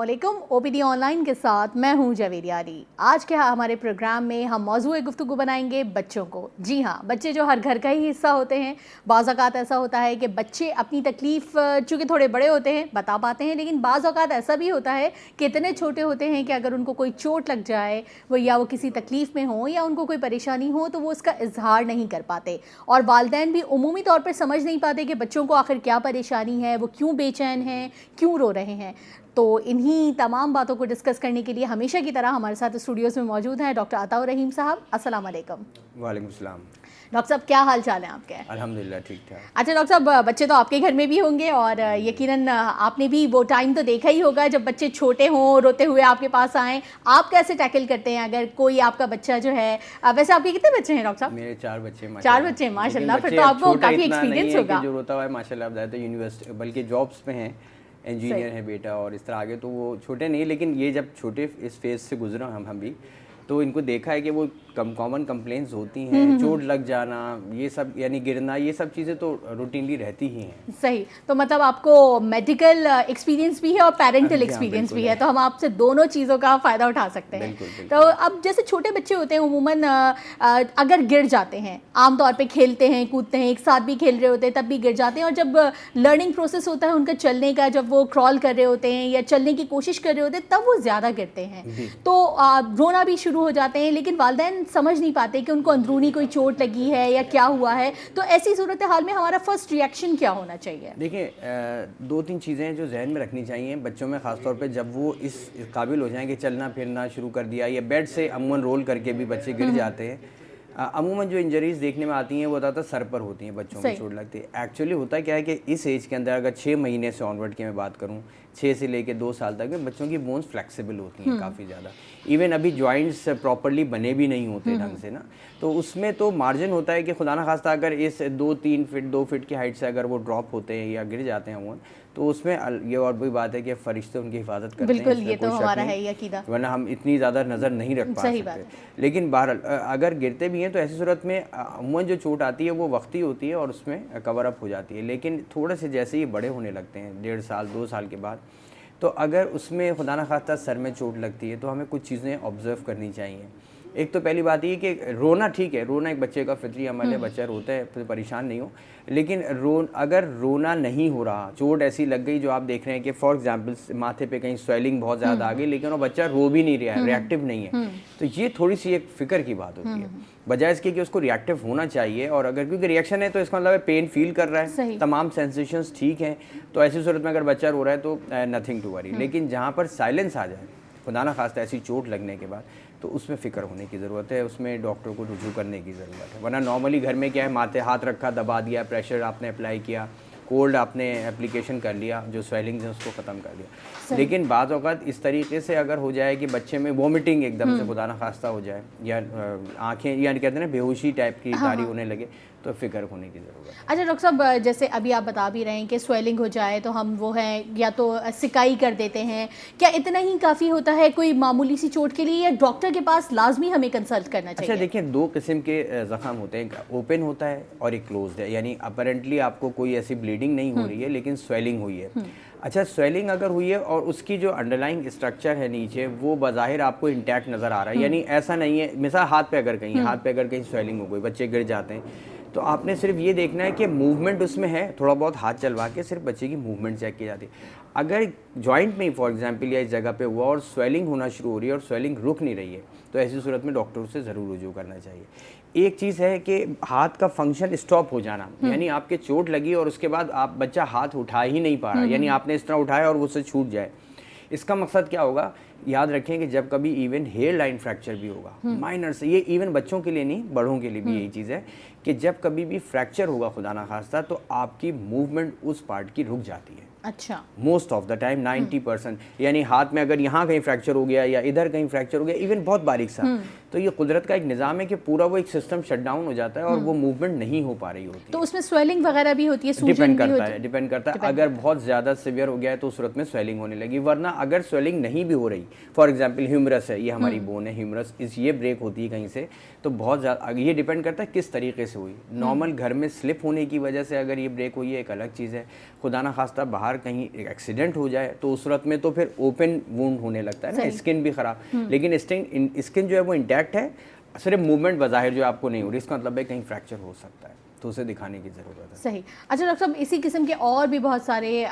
अस्सलामुअलैकुम। OPD online के साथ मैं हूं जवेरिया अली। आज के हमारे प्रोग्राम में हम मौजूए गुफ्तगू बनाएंगे बच्चों को। जी हाँ, बच्चे जो हर घर का ही हिस्सा होते हैं। बाज़ औक़ात ऐसा होता है कि बच्चे अपनी तकलीफ़ चूँकि थोड़े बड़े होते हैं बता पाते हैं, लेकिन बाज़ औक़ात ऐसा भी होता है कि इतने छोटे होते हैं कि अगर उनको कोई चोट लग जाए वो किसी तकलीफ़ में हो या उनको कोई परेशानी हो तो वो उसका इजहार नहीं कर पाते, और वालिदैन भी उमूमी तौर पर समझ नहीं पाते कि बच्चों को आखिर क्या परेशानी है, वो क्यों बेचैन हैं, क्यों रो रहे हैं। तो इन्हीं तमाम बातों को डिस्कस करने के लिए हमेशा की तरह हमारे साथ स्टूडियोज़ में मौजूद हैं डॉक्टर अताउर रहीम साहब। अस्सलाम वालेकुम। वालेकुम सलाम। डॉक्टर साहब, क्या हाल चाल है आपके? अल्हम्दुलिल्लाह ठीक ठाक। अच्छा डॉक्टर साहब, बच्चे तो आपके घर में भी होंगे और यकीनन आपने भी वो टाइम तो देखा ही होगा जब बच्चे छोटे हों, रोते हुए आपके पास आएँ। आप कैसे टैकल करते हैं अगर कोई आपका बच्चा जो है, वैसे आपके कितने बच्चे हैं डॉक्टर साहब? मेरे 4 बच्चे माशाल्लाह। 4 बच्चे माशाल्लाह, फिर तो आपको काफ़ी एक्सपीरियंस होगा। जो रोता हुआ है माशाल्लाह, अब ज़्यादा यूनिवर्सिटी बल्कि जॉब्स में हैं, इंजीनियर है बेटा और इस तरह आगे, तो वो छोटे नहीं, लेकिन ये जब छोटे इस फेज़ से गुजरे हम भी, तो इनको देखा है कि वो कॉमन कंप्लेंट्स होती हैं, चोट लग जाना, ये सब यानी गिरना, ये सब चीज़ें तो रूटीनली रहती ही हैं। सही, तो मतलब आपको मेडिकल एक्सपीरियंस भी है और पेरेंटल एक्सपीरियंस भी है, तो हम आपसे दोनों चीज़ों का फ़ायदा उठा सकते हैं। बिल्कुल। तो अब जैसे छोटे बच्चे होते हैं उमूमन अगर गिर जाते हैं, आमतौर पे खेलते हैं कूदते हैं, एक साथ भी खेल रहे होते हैं तब भी गिर जाते हैं, और जब लर्निंग प्रोसेस होता है उनका चलने का, जब वो क्रॉल कर रहे होते हैं या चलने की कोशिश कर रहे होते हैं तब वो ज़्यादा गिरते हैं, तो रोना भी शुरू हो जाते हैं, लेकिन वालिदैन समझ नहीं पाते कि उनको अंदरूनी कोई चोट लगी है या क्या हुआ है। तो ऐसी सूरत हाल में हमारा फर्स्ट रिएक्शन क्या होना चाहिए? देखिए, 2-3 चीज़ें जो जहन में रखनी चाहिए बच्चों में, ख़ासतौर पे जब वो इस काबिल हो जाएं कि चलना फिरना शुरू कर दिया, या बेड से अमूमन रोल करके भी बच्चे गिर जाते हैं। अमूमन जो इंजरीज़ देखने में आती हैं वो ज़्यादातर सर पर होती हैं, बच्चों को चोट लगती है। एक्चुअली होता क्या है कि इस एज के अंदर अगर 6 महीने से ऑनवर्ड की मैं बात करूँ, 6 से लेकर 2 साल तक में बच्चों की बोन्स फ्लेक्सिबल होती हैं काफ़ी ज़्यादा। इवन अभी जॉइंट्स प्रॉपरली बने भी नहीं होते ढंग से ना, तो उसमें तो मार्जिन होता है कि खुदा ना खास्ता अगर इस 2-3 फीट 2 फीट की हाइट से अगर वो ड्रॉप होते हैं या गिर जाते हैं अमूमन, तो उसमें ये और भी बात है कि फरिश्ते उनकी हिफाजत करते हैं। बिल्कुल, ये तो हमारा है यकीदा, वरना हम इतनी ज़्यादा नज़र नहीं रख पा सकते। लेकिन बहरहाल अगर गिरते भी हैं तो ऐसी सूरत में अमूमन जो चोट आती है वो वक्ती होती है और उसमें कवर अप हो जाती है। लेकिन थोड़े से जैसे ही बड़े होने लगते हैं, 1.5 साल 2 साल के बाद, तो अगर उसमें खुदा ना खास्ता सर में चोट लगती है तो हमें कुछ चीज़ें ऑब्जर्व करनी चाहिए। एक तो पहली बात ये कि रोना ठीक है, रोना एक बच्चे का फितरी अमल है, बच्चा रोता है तो परेशान नहीं हो, लेकिन अगर रोना नहीं हो रहा, चोट ऐसी लग गई जो आप देख रहे हैं कि फॉर एग्जांपल माथे पे कहीं स्वेलिंग बहुत ज़्यादा आ गई, लेकिन वो बच्चा रो भी नहीं रहा है, रिएक्टिव नहीं है, तो ये थोड़ी सी एक फ़िक्र की बात होती है, बजाय इसके कि उसको रिएक्टिव होना चाहिए। और अगर क्योंकि रिएक्शन है तो इसका मतलब पेन फील कर रहा है, तमाम सेंसेशंस ठीक हैं, तो ऐसी सूरत में अगर बच्चा रो रहा है तो नथिंग टू वरी। लेकिन जहाँ पर साइलेंस आ जाए, खुदा ना खास्ता ऐसी चोट लगने के बाद, तो उसमें फ़िक्र होने की ज़रूरत है, उसमें डॉक्टर को रुजू करने की ज़रूरत है। वरना नॉर्मली घर में क्या है, माथे हाथ रखा, दबा दिया, प्रेशर आपने अप्लाई किया, कोल्ड आपने एप्लीकेशन कर लिया, जो स्वेलिंग्स हैं उसको ख़त्म कर दिया। लेकिन बाज़ औक़ात इस तरीके से अगर हो जाए कि बच्चे में वॉमिटिंग एकदम से खुदा ना खास्ता हो जाए, या आँखें यानी कहते हैं ना बेहोशी टाइप की तारी होने लगे, तो फ़िक्र होने की ज़रूरत है। अच्छा डॉक्टर साहब, जैसे अभी आप बता भी रहे हैं कि स्वेलिंग हो जाए तो हम वो है या तो सिकाई कर देते हैं, क्या इतना ही काफ़ी होता है कोई मामूली सी चोट के लिए, या डॉक्टर के पास लाजमी हमें कंसल्ट करना चाहिए? अच्छा देखिए, 2 किस्म के ज़ख़म होते हैं, ओपन होता है और एक क्लोज्ड है, यानी अपरेंटली आपको कोई ऐसी ब्लीडिंग नहीं हो रही है लेकिन स्वेलिंग हुई है। अच्छा, स्वेलिंग अगर हुई है और उसकी जो अंडरलाइंग स्ट्रक्चर है नीचे वो बज़ाहिर आपको इंटैक्ट नज़र आ रहा है, यानी ऐसा नहीं है, मिसाल हाथ पे अगर कहीं स्वेलिंग हो गई, बच्चे गिर जाते हैं, तो आपने सिर्फ ये देखना है कि मूवमेंट उसमें है, थोड़ा बहुत हाथ चलवा के सिर्फ बच्चे की मूवमेंट चेक की जाती है। अगर जॉइंट में फॉर एग्जांपल या इस जगह पे हुआ और स्वेलिंग होना शुरू हो रही है और स्वेलिंग रुक नहीं रही है, तो ऐसी सूरत में डॉक्टर से ज़रूर रुजू करना चाहिए। एक चीज़ है कि हाथ का फंक्शन स्टॉप हो जाना, यानी आपके चोट लगी और उसके बाद आप बच्चा हाथ उठा ही नहीं पा रहा, यानी आपने इस तरह उठाया और वो उससे छूट जाए। इसका मकसद क्या होगा, याद रखें कि जब कभी इवन हेयर लाइन फ्रैक्चर भी होगा, माइनर से, ये इवन बच्चों के लिए नहीं बड़ों के लिए भी यही चीज़ है कि जब कभी भी फ्रैक्चर होगा खुदा ना खास्ता, तो आपकी मूवमेंट उस पार्ट की रुक जाती है। अच्छा, मोस्ट ऑफ द टाइम 90%, यानी हाथ में अगर यहाँ कहीं फ्रैक्चर हो गया या इधर कहीं फ्रैक्चर हो गया, इवन बहुत बारीक सा, तो ये कुदरत का एक निज़ाम है कि पूरा वो एक सिस्टम शट डाउन हो जाता है और वो मूवमेंट नहीं हो पा रही होती। तो उसमें स्वेलिंग वगैरह भी होती है, सूजन डिपेंड भी करता होती है, डिपेंड करता है। अगर बहुत ज़्यादा सिवियर हो गया है तो उस सूरत में स्वेलिंग होने लगी, वरना अगर स्वेलिंग नहीं भी हो रही, फॉर एग्जांपल ह्यूमरस है, ये हमारी बोन है ह्यूमरस, ये ब्रेक होती है कहीं से, तो बहुत ज़्यादा ये डिपेंड करता है किस तरीके से हुई। नॉर्मल घर में स्लिप होने की वजह से अगर ये ब्रेक हुई है एक अलग चीज़ है, खुदा ना खास्ता बाहर कहीं एक्सीडेंट हो जाए तो उस सूरत में तो फिर ओपन वुंड होने लगता है ना, स्किन भी ख़राब। लेकिन स्किन जो है वो इंटैक्ट है, सिर्फ मूवमेंट बज़ाहिर जो आपको नहीं हो रही, इसका मतलब है कहीं फ्रैक्चर हो सकता है, तो उसे दिखाने की ज़रूरत है। सही। अच्छा डॉक्टर साहब, इसी किस्म के और भी बहुत सारे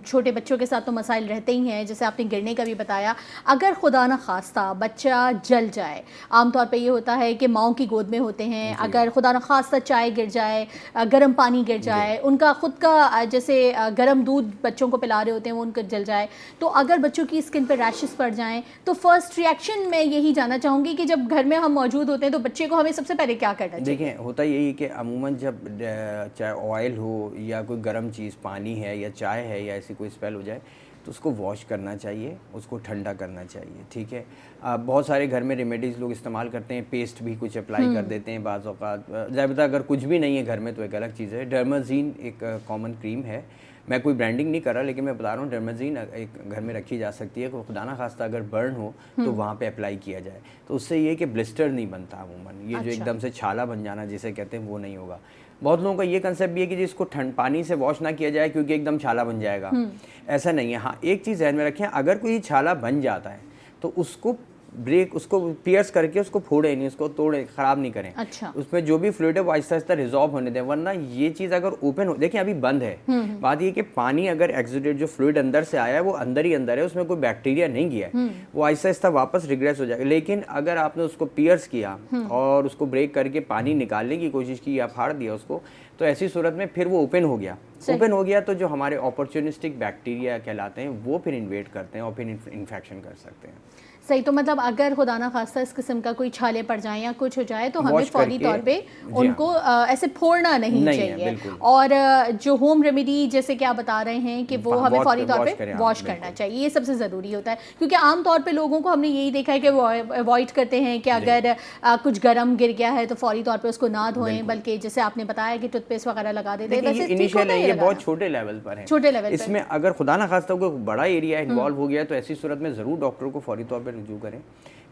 छोटे बच्चों के साथ तो मसाइल रहते ही हैं, जैसे आपने गिरने का भी बताया। अगर खुदा न खास्ता बच्चा जल जाए, आमतौर पे ये होता है कि माओं की गोद में होते हैं, अगर खुदा न खास्ता चाय गिर जाए, गर्म पानी गिर जाए, उनका ख़ुद का जैसे गर्म दूध बच्चों को पिला रहे होते हैं वो उनको जल जाए, तो अगर बच्चों की स्किन पर रैशेस पड़ जाएँ तो फर्स्ट रिएक्शन मैं यही जानना चाहूँगी कि जब घर में हम मौजूद होते हैं तो बच्चे को हमें सबसे पहले क्या करना चाहिए? देखिए, होता यही कि अमूमन जब चाहे ऑयल हो या कोई गर्म चीज़, पानी है या चाय है या ऐसी कोई स्मेल हो जाए तो उसको वॉश करना चाहिए, उसको ठंडा करना चाहिए, ठीक है। बहुत सारे घर में रेमेडीज़ लोग इस्तेमाल करते हैं, पेस्ट भी कुछ अप्लाई कर देते हैं बाज़ औक़ात। ज़्यादातर अगर कुछ भी नहीं है घर में तो एक अलग चीज़ है। डर्माज़ीन एक कॉमन क्रीम है, मैं कोई ब्रांडिंग नहीं कर रहा लेकिन मैं बता रहा हूँ, डर्माज़ीन एक घर में रखी जा सकती है, खुदा ना खास्ता अगर बर्न हो तो वहाँ पे अप्लाई किया जाए, तो उससे ये कि ब्लिस्टर नहीं बनता अमूमन, ये जो एकदम से छाला बन जाना जिसे कहते हैं वो नहीं होगा। बहुत लोगों का ये कंसेप्ट भी है कि जिसको ठंड पानी से वॉश ना किया जाए क्योंकि एकदम छाला बन जाएगा, ऐसा नहीं है। हाँ, एक चीज़ ध्यान में रखें, अगर कोई छाला बन जाता है तो उसको उसको पियर्स करके उसको फोड़े नहीं, उसको तोड़े, ख़राब नहीं करें। अच्छा। उसमें जो भी फ्लूइड है वो आहिस्ता आहिस्ता रिजॉल्व होने दें, वरना ये चीज़ अगर ओपन हो, देखिए अभी बंद है, बात ये कि पानी अगर एक्सुडेट जो फ्लूइड अंदर से आया है वो अंदर ही अंदर है, उसमें कोई बैक्टीरिया नहीं गया है, वो आहिस्ता आहिस्ता वापस रिग्रेस हो जाएगा। लेकिन अगर आपने उसको पियर्स किया और उसको ब्रेक करके पानी निकालने की कोशिश की या फाड़ दिया उसको, तो ऐसी सूरत में फिर वो ओपन हो गया। ओपन हो गया तो जो हमारे अपॉर्चुनिस्टिक बैक्टीरिया कहलाते हैं वो फिर इन्वेट करते हैं और फिर इन्फेक्शन कर सकते हैं। सही। तो मतलब अगर खुदा ना खास्ता इस किस्म का कोई छाले पड़ जाए या कुछ हो जाए तो हमें फौरी तौर पे उनको ऐसे फोड़ना नहीं चाहिए। और जो होम रेमेडी जैसे कि आप बता रहे हैं कि वो हमें फौरी तौर पे वॉश करना चाहिए, ये सबसे ज़रूरी होता है, क्योंकि आम तौर पे लोगों को हमने यही देखा है कि वो अवॉइड करते हैं कि अगर कुछ गर्म गिर गया है तो फौरी तौर पे उसको ना धोएं, बल्कि जैसे आपने बताया कि टूथपेस्ट वगैरह लगा देते हैं। ये बहुत छोटे लेवल पर है, छोटे लेवल इसमें अगर खुदा ना खास्ता कोई बड़ा एरिया इन्वॉल्व हो गया तो ऐसी सूरत में ज़रूर डॉक्टर को फौरी तौर पर रुजू करें,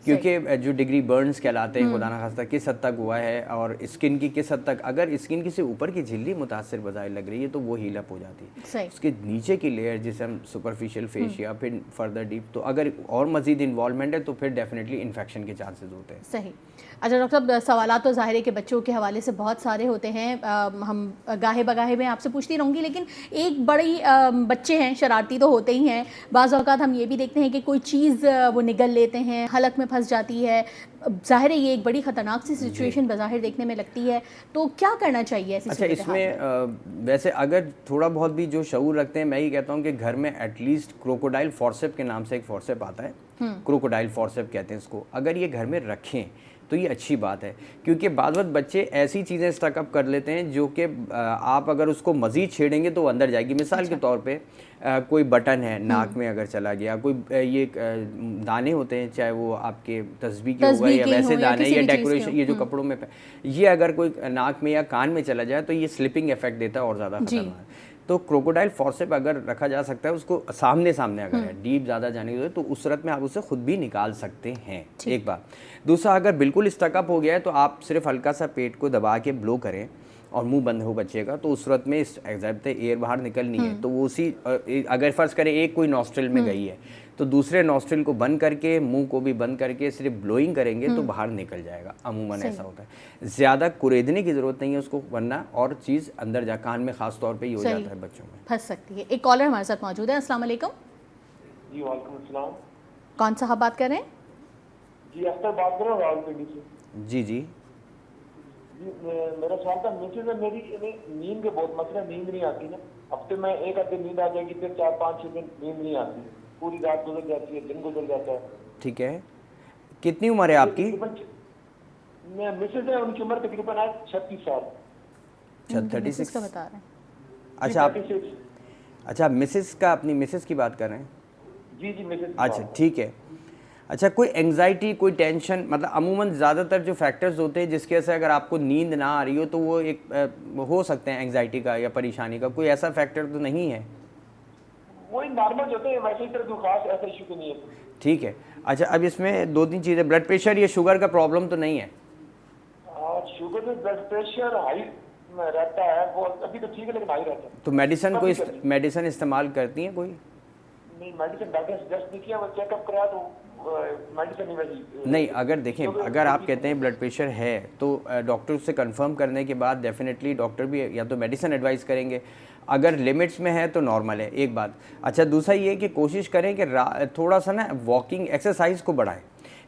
क्योंकि जो डिग्री बर्न्स कहलाते हैं, खुदा ना खास्ता किस हद तक हुआ है और स्किन की किस हद तक, अगर स्किन की से ऊपर की झिल्ली मुतासर बज़ाहिर लग रही है तो वो हील अप हो जाती है। उसके नीचे की लेयर जिसे हम सुपरफिशियल फेस या फिर फर्दर डीप, तो अगर और मज़ीद इन्वॉल्वमेंट है तो फिर डेफिनेटली इन्फेक्शन के चांसेस होते हैं। सही। अच्छा डॉक्टर साहब, सवाल तो ज़ाहिर है कि बच्चों के हवाले से बहुत सारे होते हैं, हम गाहे बगाहे में आपसे पूछती रहूँगी, लेकिन एक बड़ी बच्चे हैं, शरारती तो होते ही हैं, बाज़ औक़ात हम ये भी देखते हैं कि कोई चीज़ वो निगल लेते हैं, हलक में फंस जाती है। ज़ाहिर है ये एक बड़ी ख़तरनाक सी सिचुएशन बज़ाहिर देखने में लगती है, तो क्या करना चाहिए ऐसी? अच्छा, इसमें वैसे अगर थोड़ा बहुत भी जो शऊर रखते हैं, मैं ये कहता हूँ कि घर में एटलीस्ट क्रोकोडाइल फॉर्सेप के नाम से एक फॉर्सेप आता है, क्रोकोडाइल फॉर्सेप कहते हैं इसको, अगर ये घर में रखें तो ये अच्छी बात है, क्योंकि बाद बच्चे ऐसी चीज़ें स्टकअप कर लेते हैं जो कि आप अगर उसको मज़ीद छेड़ेंगे तो वो अंदर जाएगी। मिसाल के तौर पे कोई बटन है नाक में अगर चला गया, कोई ये दाने होते हैं, चाहे वो आपके तस्बीह के हो गए या वैसे दाने या डेकोरेशन, ये जो कपड़ों में ये अगर कोई नाक में या कान में चला जाए तो ये स्लिपिंग इफेक्ट देता है और ज़्यादा खतरनाक। तो क्रोकोडाइल फॉर्सेप अगर रखा जा सकता है, उसको सामने सामने अगर है, डीप ज़्यादा जाने की तो उस सूरत में आप उसे खुद भी निकाल सकते हैं, एक बात। दूसरा, अगर बिल्कुल स्टकअप हो गया है तो आप सिर्फ हल्का सा पेट को दबा के ब्लो करें और मुंह बंद हो बच्चे का, तो उस सूरत में एग्जैक्ट एयर बाहर निकलनी है तो वो उसी, अगर फ़र्ज़ करें एक कोई नॉस्ट्रिल में गई है तो दूसरे नॉस्ट्रिल को बंद करके, मुंह को भी बंद करके सिर्फ ब्लोइंग करेंगे तो बाहर निकल जाएगा। अमूमन ऐसा होता है, ज़्यादा कुरेदने की ज़रूरत नहीं है उसको, वरना और चीज़ अंदर जा, कान में ख़ास तौर पे ये हो जाता है बच्चों में, फंस सकती है। एक कॉलर हमारे साथ मौजूद है। अस्सलाम वालेकुम। जी वालेकुम अस्सलाम। कौन साहब बात कर रहे हैं? जी अख्तर बात कर रहा हूँ रावलपिंडी से। जी जी जी मेरा सवाल था, मिसेज है मेरी, नींद के बहुत मसला, नींद नहीं आती ना, हफ्ते में एक आधे नींद आ जाएगी, फिर 4-5 दिन नींद नहीं आती, पूरी रात गुजर जाती है, दिन गुजर जाता है। ठीक है, कितनी उम्र है आपकी? मिसेज है, उनकी उम्र तकरीबन है 36 साल। 36 का बता रहे हैं। अच्छा आप, अच्छा मिसेस का, अपनी मिसेस की बात कर रहे हैं? जी जी मिसेज। अच्छा ठीक है। अच्छा, कोई एंग्जाइटी, कोई टेंशन, मतलब अमूमन ज़्यादातर जो फैक्टर्स होते हैं जिसकी वजह से अगर आपको नींद ना आ रही हो तो वो एक हो सकते हैं एंग्जाइटी का या परेशानी का, कोई ऐसा फैक्टर तो नहीं है? वही नॉर्मल होते हैं, वैसे ही तरह कोई खास ऐसा इशू तो नहीं है। ठीक है। अच्छा, अब इसमें 2-3 चीज़ें, ब्लड प्रेशर या शुगर का प्रॉब्लम तो नहीं है? शुगर में ब्लड प्रेशर हाई रहता है, वो अभी तो ठीक है लेकिन हाई रहता है। तो मेडिसिन कोई मेडिसिन इस्तेमाल करती हैं कोई? नहीं, मेडिसिन डॉक्टर ने सजेस्ट नहीं किया, वो चेकअप करा तो मेडिसिन नहीं वैसी नहीं, अगर देखें, अगर आप कहते हैं ब्लड प्रेशर है तो डॉक्टर से कंफर्म करने के बाद डेफिनेटली डॉक्टर भी या तो मेडिसिन एडवाइस करेंगे, अगर लिमिट्स में है तो नॉर्मल है, एक बात। अच्छा, दूसरा ये कि कोशिश करें कि थोड़ा सा ना वॉकिंग एक्सरसाइज को बढ़ाएं।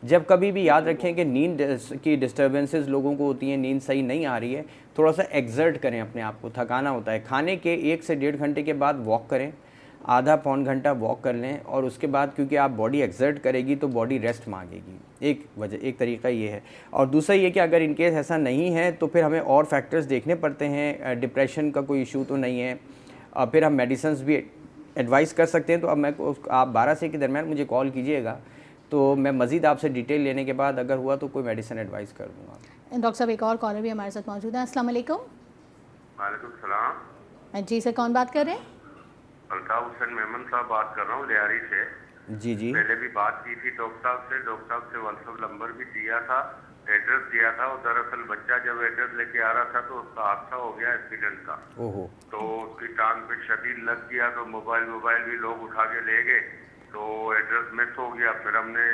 जब कभी भी याद रखें कि नींद की डिस्टर्बेंसेस लोगों को होती हैं, नींद सही नहीं आ रही है, थोड़ा सा एक्सर्ट करें अपने आप को, थकाना होता है। खाने के 1 से 1.5 घंटे के बाद वॉक करें, आधा पौन घंटा वॉक कर लें, और उसके बाद क्योंकि आप बॉडी एक्सर्ट करेगी तो बॉडी रेस्ट मांगेगी, एक तरीका ये है। और दूसरा ये कि अगर इनकेस ऐसा नहीं है तो फिर हमें और फैक्टर्स देखने पड़ते हैं, डिप्रेशन का कोई इशू तो नहीं है, और फिर हम मेडिसिन्स भी एडवाइस कर सकते हैं। तो अब आप 12 से के दरमियान मुझे कॉल कीजिएगा तो मैं मज़ीद आपसे डिटेल लेने के बाद अगर हुआ तो कोई मेडिसिन एडवाइस कर दूँगा। डॉक्टर साहब, एक और कॉलर भी हमारे साथ मौजूद है। अस्सलाम वालेकुम। वालेकुम सलाम। जी सर, कौन बात कर रहे हैं? अल्ताफ हुसैन मेमन साहब बात कर रहा हूँ लियारी से। जी जी। पहले भी बात की थी डॉक्टर साहब से व्हाट्सएप नंबर भी दिया था, एड्रेस दिया था, और दरअसल बच्चा जब एड्रेस लेके आ रहा था तो उसका हादसा हो गया एक्सीडेंट का। ओहो। तो उसकी टांग पे शदीद लग गया, तो मोबाइल भी लोग उठा के ले गए, तो एड्रेस मिस हो गया। फिर हमने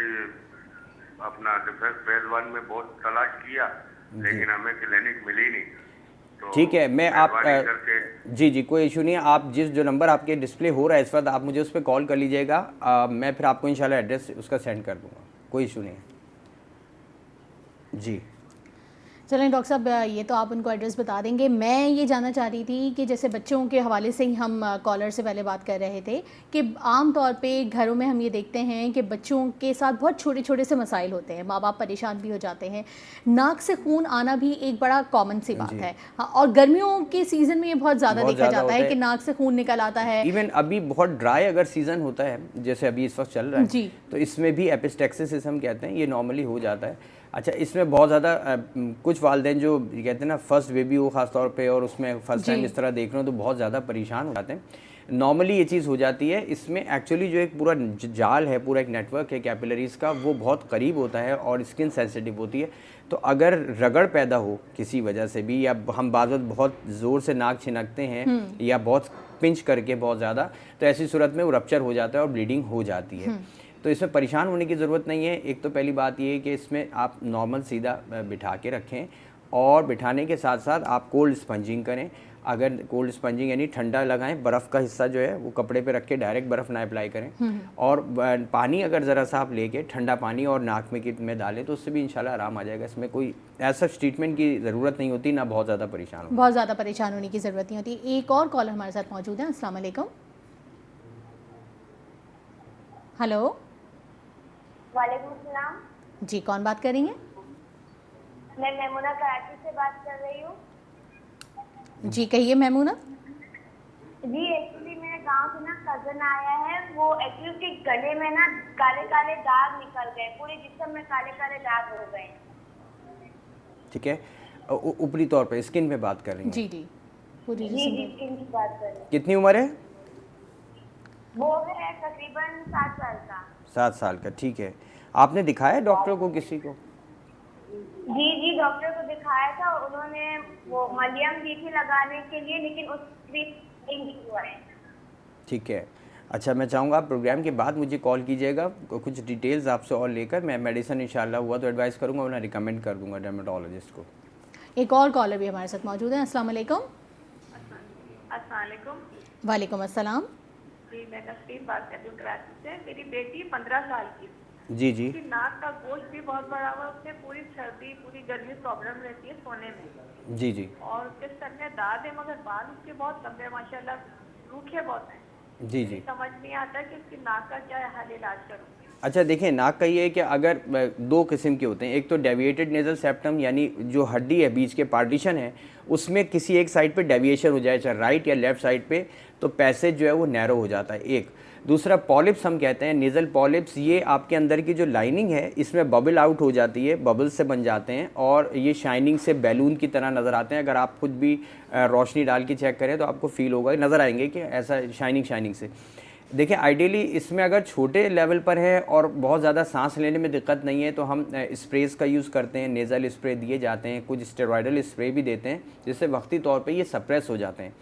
अपना डिफेंस फेज 1 में बहुत तलाश किया लेकिन हमें क्लिनिक मिली नहीं। तो ठीक है, मैं आप करके जी, कोई इशू नहीं है। आप जो नंबर आपके डिस्प्ले हो रहा है इस वक्त, आप मुझे उस पर कॉल कर लीजिएगा, मैं फिर आपको इंशाल्लाह एड्रेस उसका सेंड कर दूँगा, कोई इशू नहीं है जी। चलें डॉक्टर साहब, ये तो आप उनको एड्रेस बता देंगे। मैं ये जानना चाह रही थी कि जैसे बच्चों के हवाले से ही हम कॉलर से पहले बात कर रहे थे कि आम तौर पे घरों में हम ये देखते हैं कि बच्चों के साथ बहुत छोटे छोटे से मसाइल होते हैं, माँ बाप परेशान भी हो जाते हैं। नाक से खून आना भी एक बड़ा कॉमन सी बात है, हाँ, और गर्मियों के सीज़न में ये बहुत ज़्यादा देखा जाता है कि नाक से खून निकल आता है। इवन अभी बहुत ड्राई अगर सीज़न होता है जैसे अभी इस वक्त चल रहा है जी, तो इसमें भी एपिस्टेक्सिस हम कहते हैं, ये नॉर्मली हो जाता है। अच्छा, इसमें बहुत ज़्यादा कुछ वालिदैन जो कहते हैं ना फर्स्ट बेबी हो ख़ास तौर पे, और उसमें फर्स्ट टाइम इस तरह देख रहे हो तो बहुत ज़्यादा परेशान हो जाते हैं। नॉर्मली ये चीज़ हो जाती है। इसमें एक्चुअली जो एक पूरा जाल है, पूरा एक नेटवर्क है कैपिलरीज़ का, वो बहुत करीब होता है और स्किन सेंसिटिव होती है। तो अगर रगड़ पैदा हो किसी वजह से भी, या हम बहुत ज़ोर से नाक छिनकते हैं या बहुत पिंच करके बहुत ज़्यादा, तो ऐसी सूरत में वो रप्चर हो जाता है और ब्लीडिंग हो जाती है। तो इसमें परेशान होने की ज़रूरत नहीं है। एक तो पहली बात ये है कि इसमें आप नॉर्मल सीधा बिठा के रखें, और बिठाने के साथ साथ आप कोल्ड स्पंजिंग करें। अगर कोल्ड स्पंजिंग यानी ठंडा लगाएं, बर्फ़ का हिस्सा जो है वो कपड़े पे रख के डायरेक्ट बर्फ़ ना अप्लाई करें, और पानी अगर ज़रा सा आप लेके ठंडा पानी और नाक में डालें तो उससे भी इंशाल्लाह आराम आ जाएगा। इसमें कोई ऐसा ट्रीटमेंट की ज़रूरत नहीं होती, ना बहुत ज़्यादा परेशान हो, बहुत ज़्यादा परेशान होने की ज़रूरत नहीं होती। एक और कॉलर हमारे साथ मौजूद है। अस्सलाम वालेकुम। हेलो। वालेकुम सलाम। जी, कौन बात कर रही हैं? मैं मैमुना कराची से बात कर रही हूँ। जी कहिए मैमूना। जी, एक्चुअली मेरे गांव से ना कजन आया है, वो एक्चुअली उसके गले में ना काले काले दाग निकल गए, पूरे जिस्म में काले काले दाग हो गए। ठीक है, ऊपरी तौर पे स्किन पे बात कर रही हैं? जी जी, पूरी जी स्किन की बात कर रही हूँ। कितनी उम्र है? वो है तकरीबन 7 साल का। 7 साल का, ठीक है। आपने दिखाया डॉक्टर को किसी को? जी डॉक्टर को दिखाया था, उन्होंने वो मलियम दी थी लगाने के लिए, लेकिन उस भी नहीं हुआ है। ठीक है। अच्छा, मैं चाहूँगा आप प्रोग्राम के बाद मुझे कॉल कीजिएगा, कुछ डिटेल्स आपसे और लेकर मैं मेडिसिन इंशाल्लाह हुआ तो एडवाइस करूँगा, वरना रिकमेंड कर दूँगा डर्मेटोलॉजिस्ट को। एक और कॉलर भी हमारे साथ मौजूद है। अस्सलाम वालेकुम। अस्सलाम वालेकुम। वालेकुम अस्सलाम। जी, मैं नसरीन बात कर रही हूँ कराची से। मेरी बेटी 15 साल की, जी जी। उसकी नाक का गोश्त भी बहुत बड़ा हुआ, उसमें पूरी सर्दी पूरी गर्मी प्रॉब्लम रहती है सोने में। जी जी। और उसके सर में दाद है, मगर बाल उसके बहुत लंबे माशाल्लाह, रूखे बहुत हैं। जी जी। समझ नहीं आता कि उसकी नाक का क्या हाल इलाज करूँ। अच्छा देखिए, नाक का ये है कि अगर 2 किस्म के होते हैं। एक तो डेविएटेड नेजल सेप्टम, यानी जो हड्डी है बीच के पार्टीशन है उसमें किसी एक साइड पे डेविएशन हो जाए, चाहे राइट या लेफ्ट साइड पे, तो पैसेज जो है वो नैरो हो जाता है। एक दूसरा पॉलिप्स हम कहते हैं, नेज़ल पॉलिप्स, ये आपके अंदर की जो लाइनिंग है इसमें बबल आउट हो जाती है, बबल्स से बन जाते हैं और ये शाइनिंग से बैलून की तरह नज़र आते हैं। अगर आप खुद भी रोशनी डाल के चेक करें तो आपको फील होगा, नज़र आएंगे कि ऐसा शाइनिंग से। देखिए आइडियली इसमें अगर छोटे लेवल पर है और बहुत ज़्यादा सांस लेने में दिक्कत नहीं है तो हम स्प्रेज़ का यूज़ करते हैं, नेज़ल स्प्रे दिए जाते हैं, कुछ स्टेरॉयडल स्प्रे भी देते हैं जिससे वक्ती तौर पे ये सप्रेस हो जाते हैं।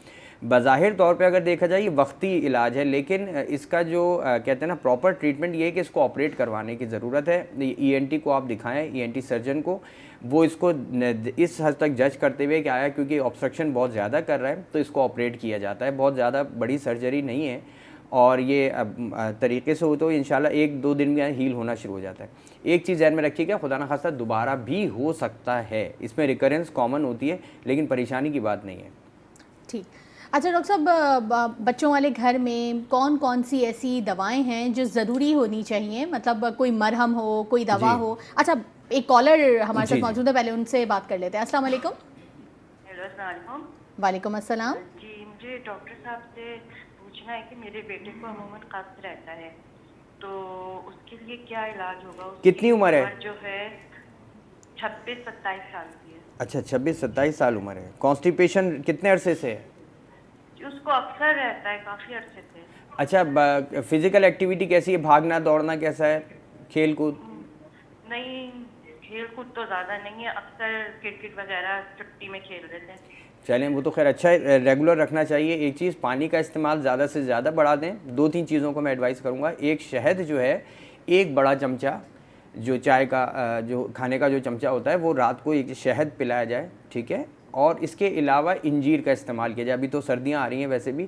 बज़ाहिर तौर पे अगर देखा जाए ये वक्ती इलाज है, लेकिन इसका जो कहते हैं ना प्रॉपर ट्रीटमेंट ये है कि इसको ऑपरेट करवाने की ज़रूरत है। ENT को आप दिखाएं, ENT सर्जन को, वो इसको इस हद तक जज करते हुए कि आया क्योंकि ऑब्स्ट्रक्शन बहुत ज़्यादा कर रहा है तो इसको ऑपरेट किया जाता है। बहुत ज़्यादा बड़ी सर्जरी नहीं है और ये तरीके से हो तो इंशाल्लाह 1-2 दिन में हील होना शुरू हो जाता है। एक चीज़ ध्यान में रखिएगा, खुदा न खास्ता दोबारा भी हो सकता है, इसमें रिकरेंस कॉमन होती है लेकिन परेशानी की बात नहीं है। ठीक। अच्छा डॉक्टर साहब, बच्चों वाले घर में कौन कौन सी ऐसी दवाएं हैं जो ज़रूरी होनी चाहिए, मतलब कोई मरहम हो, कोई दवा हो? अच्छा, एक कॉलर हमारे साथ मौजूद है, पहले उनसे बात कर लेते हैं। अस्सलाम वालेकुम। हेलो, अस्सलाम वालेकुम। वालेकुम अस्सलाम। जी, मुझे डॉक्टर साहब से पूछना है कि मेरे बेटे को अमूमन कब्ज़ रहता है, तो उसके लिए क्या इलाज होगा? कितनी उम्र है? जो है 26-27 साल की है। अच्छा, 26-27 साल उम्र है। कॉन्स्टिपेशन कितने अरसे से है? उसको अक्सर रहता है, काफ़ी अरसे से। अच्छा, फिजिकल एक्टिविटी कैसी है, भागना दौड़ना कैसा है, खेल कूद? नहीं, खेल कूद तो ज़्यादा नहीं है, अक्सर क्रिकेट वगैरह छुट्टी में खेल लेते हैं। चलें, वो तो खैर अच्छा है, रेगुलर रखना चाहिए। एक चीज़, पानी का इस्तेमाल ज़्यादा से ज़्यादा बढ़ा दें। 2-3 चीज़ों को मैं एडवाइस करूँगा। एक, शहद जो है 1 बड़ा चमचा, जो चाय का जो खाने का जो चमचा होता है वो रात को एक शहद पिलाया जाए, ठीक है। और इसके अलावा इंजीर का इस्तेमाल किया जाए। अभी तो सर्दियाँ आ रही हैं वैसे भी,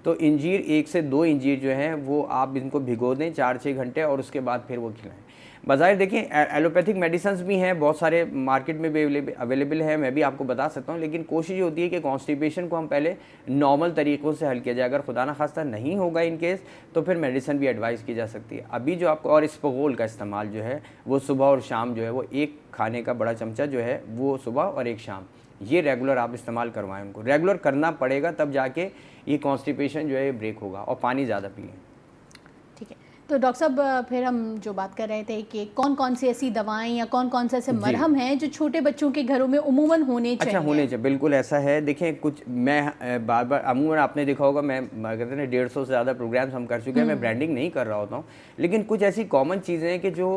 तो इंजीर 1 से 2 इंजीर जो हैं वो आप इनको भिगो दें 4-6 घंटे और उसके बाद फिर वो खिलाएं। बज़ाहिर देखिए एलोपैथिक मेडिसिन्स भी हैं, बहुत सारे मार्केट में भी अवेलेबल है, मैं भी आपको बता सकता हूँ, लेकिन कोशिश ये होती है कि कॉन्स्टिपेशन को हम पहले नॉर्मल तरीक़ों से हल किया जाए। अगर खुदा न खास्ता नहीं होगा इन केस तो फिर मेडिसिन भी एडवाइस की जा सकती है। अभी जो आपको, और इस्पगोल का इस्तेमाल जो है वो सुबह और शाम जो है वो 1 खाने का बड़ा चमचा जो है वो सुबह और 1 शाम, ये रेगुलर आप इस्तेमाल करवाएं। उनको रेगुलर करना पड़ेगा, तब जाके ये कॉन्स्टिपेशन जो है ब्रेक होगा। और पानी ज़्यादा पिएं। ठीक है, तो डॉक्टर साहब फिर हम जो बात कर रहे थे कि कौन कौन सी ऐसी दवाएं या कौन कौन से ऐसे मरहम हैं जो छोटे बच्चों के घरों में उमूमन होने चाहिए? अच्छा, होने चाहिए, बिल्कुल ऐसा है। देखें, कुछ मैं बार बार अमूमन आपने देखा होगा, मैं कहते हैं 150 से ज़्यादा प्रोग्राम्स हम कर चुके हैं, मैं ब्रांडिंग नहीं कर रहा होता हूँ, लेकिन कुछ ऐसी कॉमन चीज़ें हैं कि जो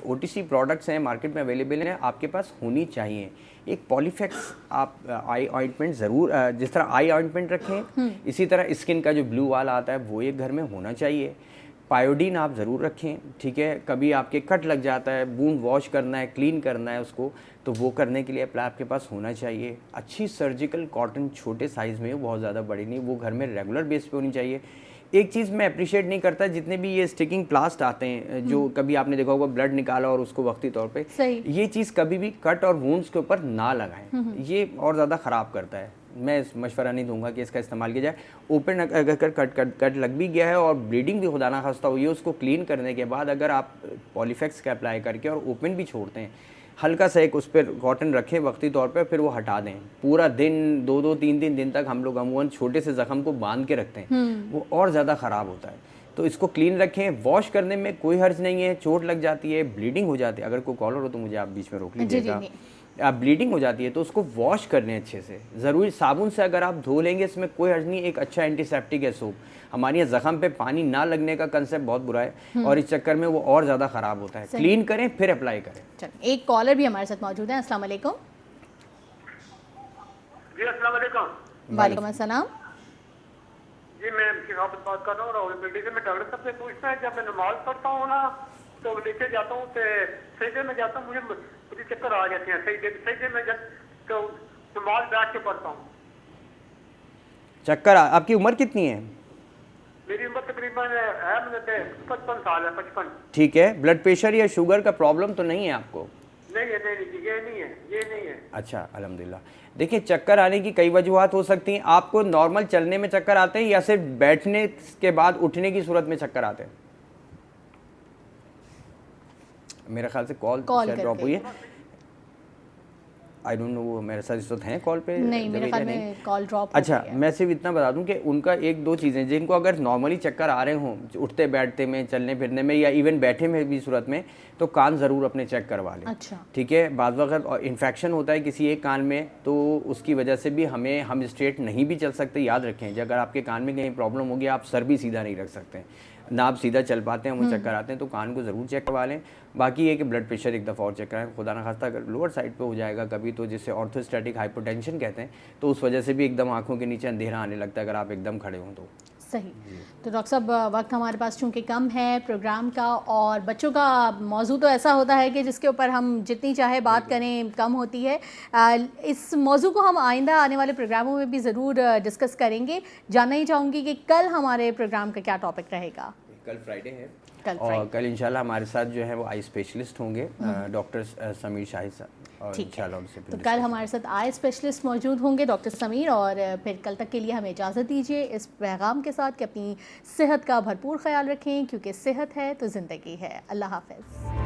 OTC प्रोडक्ट्स हैं मार्केट में अवेलेबल हैं, आपके पास होनी चाहिए। एक पॉलीफेक्स आप आई ऑइंटमेंट ज़रूर, जिस तरह आई ऑइंटमेंट रखें इसी तरह स्किन का जो ब्लू वाला आता है वो एक घर में होना चाहिए। पायोडीन आप ज़रूर रखें, ठीक है। कभी आपके कट लग जाता है, वूंड वॉश करना है, क्लीन करना है उसको, तो वो करने के लिए अप्लाई आपके पास होना चाहिए। अच्छी सर्जिकल कॉटन छोटे साइज़ में हो, बहुत ज़्यादा बड़ी नहीं, वो घर में रेगुलर बेस पे होनी चाहिए। एक चीज़ मैं अप्रिशिएट नहीं करता, जितने भी ये स्टिकिंग प्लास्ट आते हैं, जो कभी आपने देखा होगा ब्लड निकाला और उसको वक्ती तौर पे, ये चीज़ कभी भी कट और वूंड्स के ऊपर ना लगाएं, ये और ज़्यादा ख़राब करता है। मैं मशवरा नहीं दूंगा कि इसका इस्तेमाल किया जाए। ओपन अगर कट लग भी गया है और ब्लीडिंग भी खुदा ना खास्ता हुई है, उसको क्लीन करने के बाद अगर आप पॉलीफेक्स का अप्लाई करके और ओपन भी छोड़ते हैं, हल्का सा एक उस पर कॉटन रखें वक्ती तौर पे, फिर वो हटा दें। पूरा दिन 2-2, 3-3 दिन तक हम लोग अमूमन छोटे से ज़ख्म को बांध के रखते हैं, वो और ज़्यादा ख़राब होता है। तो इसको क्लीन रखें, वॉश करने में कोई हर्ज नहीं है। चोट लग जाती है, ब्लीडिंग हो जाती है, अगर कोई कॉलर हो तो मुझे आप बीच में रोक लीजिएगा। आप ब्लीडिंग हो जाती है तो उसको वॉश कर लें अच्छे से, ज़रूरी साबुन से अगर आप धो लेंगे इसमें कोई हर्ज नहीं। एक अच्छा एंटीसेप्टिक है सोप। हमारे यहाँ ज़ख़म पे पानी ना लगने का कंसेप्ट बहुत बुरा है और इस चक्कर में वो और ज़्यादा ख़राब होता है। क्लीन करें फिर अप्लाई करें। चलिए, एक कॉलर भी हमारे साथ मौजूद है। अस्सलाम वालेकुम। जी अस्सलाम वालेकुम। वालेकुम अस्सलाम। जी मैं शिहाब बात कर रहा हूँ रावलपिंडी से। मैं डॉक्टर साहब से पूछना है, जब मैं नमाज पढ़ता हूँ ना तो नीचे जाता हूँ, सजदे में जाता हूँ, मुझे चक्कर आ जाते हैं। सजदे में जब तो नमाज बैठ के पढ़ता हूँ। चक्कर? आपकी उम्र कितनी है? मेरी उम्र तकरीबन है 55 साल है। 55। ठीक है। ब्लड प्रेशर या शुगर का प्रॉब्लम तो नहीं है आपको? नहीं है, ये नहीं है। अच्छा, अल्हम्दुलिल्लाह। देखिए, चक्कर आने की कई वजूहात हो सकती हैं। आपको नॉर्मल चलने में चक्कर आते हैं या सिर्फ बैठने के बाद उठने की सूरत में चक्कर आते हैं? मेरे ख्याल से कॉल ड्रॉप हुई है। आई डोंट नो वो मेरे साथ इस वक्त हैं कॉल पे? नहीं, मेरे ख्याल नहीं। में कॉल ड्रॉप। अच्छा, मैं सिर्फ इतना बता दूं कि उनका एक दो चीज़ें, जिनको अगर नॉर्मली चक्कर आ रहे हों उठते बैठते में, चलने फिरने में, या इवन बैठे में भी सूरत में, तो कान ज़रूर अपने चेक करवा लें। अच्छा, ठीक है। बाद वक्त इन्फेक्शन होता है किसी एक कान में, तो उसकी वजह से भी हम स्ट्रेट नहीं भी चल सकते। याद रखें, अगर आपके कान में कहीं प्रॉब्लम होगी, आप सर भी सीधा नहीं रख सकते, ना आप सीधा चल पाते हैं, वो चक्कर आते हैं, तो कान को ज़रूर चेक करवा लें। बाकी ये कि ब्लड प्रेशर एक दफ़ा और चेक कराएं, खुदा न खास्ता अगर लोअर साइड पे हो जाएगा कभी, तो जिससे ऑर्थोस्टैटिक हाइपोटेंशन कहते हैं, तो उस वजह से भी एकदम आंखों के नीचे अंधेरा आने लगता है अगर आप एकदम खड़े हों तो। सही। तो डॉक्टर साहब, वक्त हमारे पास चूँकि कम है प्रोग्राम का, और बच्चों का मौजू तो ऐसा होता है कि जिसके ऊपर हम जितनी चाहे बात करें कम होती है। इस मौजू को हम आइंदा आने वाले प्रोग्रामों में भी ज़रूर डिस्कस करेंगे। जानना ही चाहूँगी कि कल हमारे प्रोग्राम का क्या टॉपिक रहेगा? कल फ्राइडे है, और कल इंशाल्लाह हमारे साथ जो है वो आई स्पेशलिस्ट होंगे, डॉक्टर समीर शाहिद साहब, और ठीक है। इंशाल्लाह उनसे तो कल हमारे साथ आई स्पेशलिस्ट मौजूद होंगे डॉक्टर समीर, और फिर कल तक के लिए हमें इजाज़त दीजिए इस पैगाम के साथ कि अपनी सेहत का भरपूर ख्याल रखें, क्योंकि सेहत है तो ज़िंदगी है। अल्लाह हाफ़िज़।